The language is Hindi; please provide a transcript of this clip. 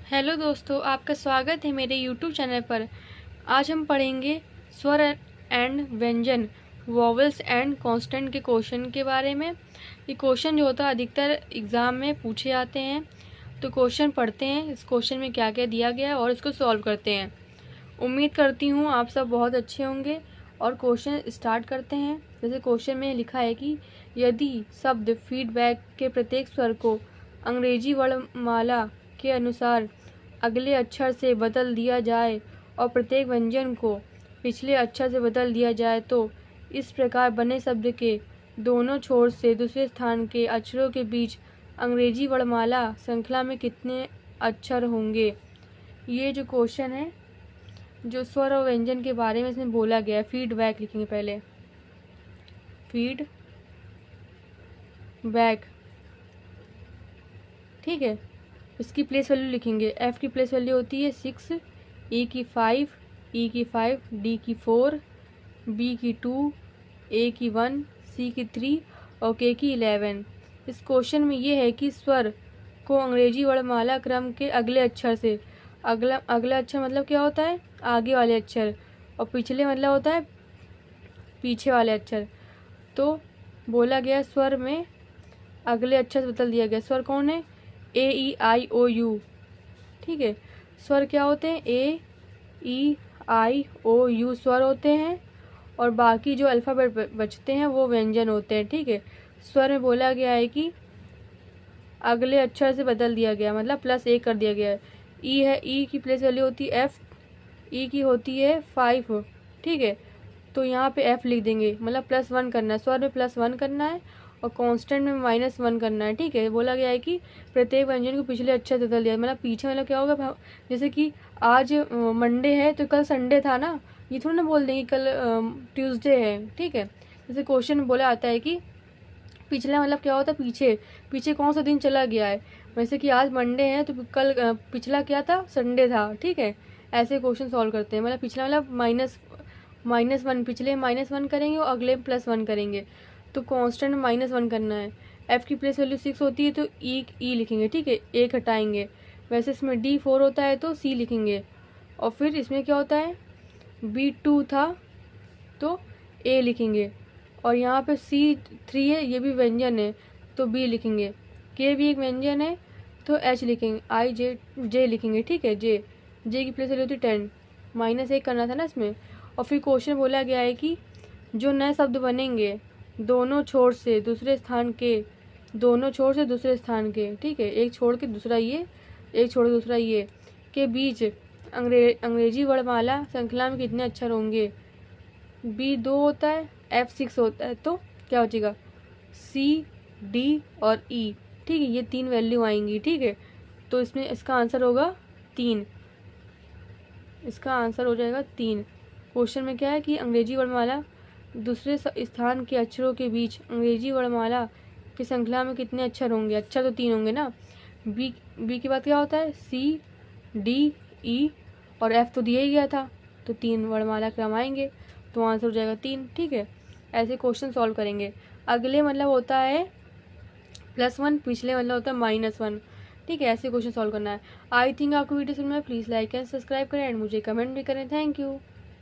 हेलो दोस्तों, आपका स्वागत है मेरे यूट्यूब चैनल पर। आज हम पढ़ेंगे स्वर एंड व्यंजन, वॉवल्स एंड कॉन्स्टेंट के क्वेश्चन के बारे में। ये क्वेश्चन जो होता है अधिकतर एग्ज़ाम में पूछे जाते हैं। तो क्वेश्चन पढ़ते हैं, इस क्वेश्चन में क्या क्या दिया गया है और इसको सॉल्व करते हैं। उम्मीद करती हूँ आप सब बहुत अच्छे होंगे। और क्वेश्चन स्टार्ट करते हैं। जैसे क्वेश्चन में लिखा है कि यदि शब्द फीडबैक के प्रत्येक स्वर को अंग्रेजी वर्णमाला के अनुसार अगले अक्षर से बदल दिया जाए और प्रत्येक व्यंजन को पिछले अक्षर से बदल दिया जाए तो इस प्रकार बने शब्द के दोनों छोर से दूसरे स्थान के अक्षरों के बीच अंग्रेजी वर्णमाला श्रृंखला में कितने अक्षर होंगे। ये जो क्वेश्चन है, जो स्वर और व्यंजन के बारे में इसमें बोला गया है। फीडबैक लिखेंगे पहले, फीड बैक, ठीक है। इसकी प्लेस वैल्यू लिखेंगे। एफ की प्लेस वैल्यू होती है 6, ई की 5, ई की 5, डी की 4, बी की 2, ए की 1, सी की 3 और के की 11। इस क्वेश्चन में ये है कि स्वर को अंग्रेजी वर्णमाला क्रम के अगले अक्षर से, अगला अक्षर मतलब क्या होता है, आगे वाले अक्षर, और पिछले मतलब होता है पीछे वाले अक्षर। तो बोला गया स्वर में अगले अक्षर से बदल दिया गया। स्वर कौन है? ए ई आई ओ यू, ठीक है। स्वर क्या होते हैं? ए ई आई ओ यू स्वर होते हैं और बाकी जो अल्फ़ाबेट बचते हैं वो व्यंजन होते हैं, ठीक है। स्वर में बोला गया है कि अगले अक्षर से बदल दिया गया, मतलब +1 कर दिया गया है। ई है, ई की प्लेस वैल्यू होती है एफ, ई की होती है 5, ठीक है। तो यहाँ पे एफ लिख देंगे, मतलब +1 करना है। स्वर में +1 करना है और कांस्टेंट में -1 करना है, ठीक है। बोला गया है कि प्रत्येक व्यंजन को पिछले अक्षर से बदल दिया, मतलब पीछे मतलब क्या होगा, जैसे कि आज मंडे है तो कल संडे था ना, ये थोड़ा ना बोल देंगे कल ट्यूसडे है, ठीक है। जैसे क्वेश्चन में बोला आता है कि पिछला मतलब क्या होता है, पीछे, पीछे कौन सा दिन चला गया है। वैसे कि आज मंडे है तो कल पिछला क्या था, संडे था, ठीक है। ऐसे क्वेश्चन सॉल्व करते हैं। मतलब पिछला मतलब -1, पिछले -1 करेंगे और अगले +1 करेंगे। तो कांस्टेंट में -1 करना है। एफ की प्लेस वैल्यू 6 होती है तो ई लिखेंगे, ठीक है, 1 हटाएंगे। वैसे इसमें डी 4 होता है तो सी लिखेंगे। और फिर इसमें क्या होता है, बी 2 था तो ए लिखेंगे। और यहाँ पे सी 3 है, ये भी व्यंजन है तो बी लिखेंगे। के भी एक व्यंजन है तो एच लिखेंगे। आई जे लिखेंगे, ठीक है। जे की प्लेस वैल्यू होती है 10, -1 करना था ना इसमें। और फिर क्वेश्चन बोला गया है कि जो नए शब्द बनेंगे दोनों छोर से दूसरे स्थान के, ठीक है, एक छोड़ के दूसरा ये, एक छोड़ के दूसरा ये, के बीच अंग्रेजी वर्णमाला श्रृंखला में कितने अक्षर होंगे। बी 2 होता है, एफ 6 होता है, तो क्या हो जाएगा, सी डी और ई, ठीक है। ये 3 वैल्यू आएंगी, ठीक है। तो इसमें इसका आंसर होगा 3, इसका आंसर हो जाएगा 3। क्वेश्चन में क्या है कि अंग्रेजी वर्णमाला दूसरे स्थान के अक्षरों के बीच अंग्रेजी वर्णमाला की श्रृंखला में कितने अक्षर होंगे। अक्षर तो 3 होंगे ना। बी के बाद क्या होता है, सी डी ई और एफ तो दिया ही गया था, तो 3 वर्णमाला क्रम आएंगे, तो आंसर हो जाएगा 3, ठीक है। ऐसे क्वेश्चन सॉल्व करेंगे। अगले मतलब होता है +1, पिछले मतलब होता है -1, ठीक है। ऐसे क्वेश्चन सॉल्व करना है। आई थिंक आपको वीडियो सुनना है, प्लीज़ लाइक एंड सब्सक्राइब करें एंड मुझे कमेंट भी करें। Thank you.